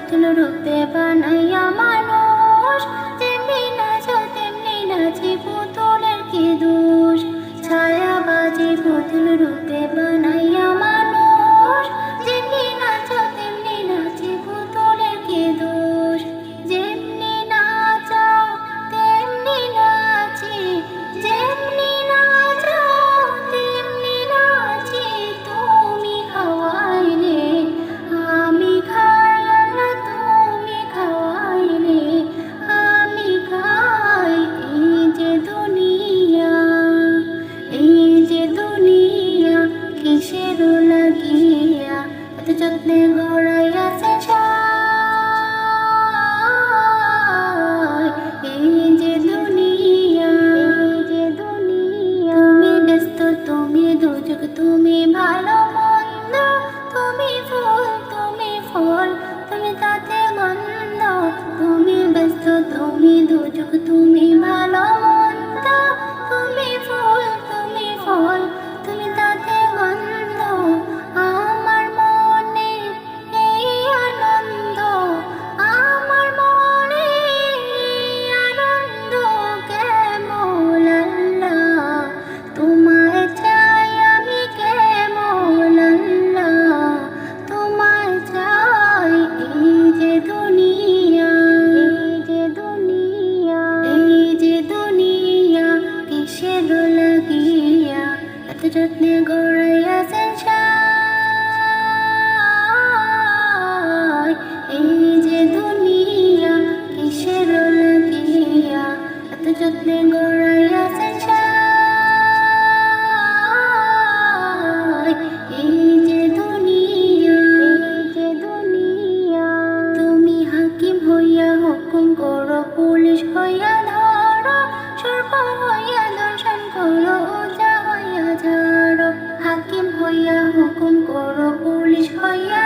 পুতুল রূপে বানাইয়া মানুষ, যেমনি নাচো তেমনি নাচি পুতুলের কি দোষ। ছায়াবাজি পুতুল রূপে বানাইয়া মানুষ, যেমনি নাচো তেমনি নাচি পুতুলের কি দোষ। যেমনি নাচাও তেমনি নাচি, যেমনি নাচাও তেমনি নাচি। তুমি খাওয়াইলে আমি খাই, আল্লাহ তুমি খাওয়াইলে আমি খাই। এই যে দুনিয়া, এই যে দুনিয়া কিসের লাগিয়া এত যত্নে গড়াইয়াছে ছাই। এই যে দুনিয়া, এই যে দুনিয়া তুমি ব্যস্ত তুমি দুর্যোগ তুমি ভালো মন্দ, তুমি ফুল তুমি ফল তুমি তাতে গন্ধ। তুমি ব্যস্ত তুমি দুর্যোগ তুমি ভালো মন্দ, তুমি ফুল তুমি ফল তুমি তাতে গন্ধ। আমার মনে এই আনন্দ, আমার মনে এই আনন্দ কেমন আল্লাহ তোমায় চাই আমি, কেমন আল্লাহ তোমায় চাই। এই যে দুনিয়া, এই যে দুনিয়া, এই যে দুনিয়া কিসের লাগিয়া এত যত্নে গড়াইয়াছে ছাই। এই যে দুনিয়া কিসের লাগিয়া এত যত্নে গড়াইয়াছে ছাই। এই যে দুনিয়া, এই যে দুনিয়া তুমি হাকিম হইয়া হুকুম করো, পুলিশ হইয়া ধরো, সর্প হইয়া দর্শন করো, ওঝা হইয়া ঝাড়ো। হাকিম হইয়া হুকুম করো, পুলিশ হইয়া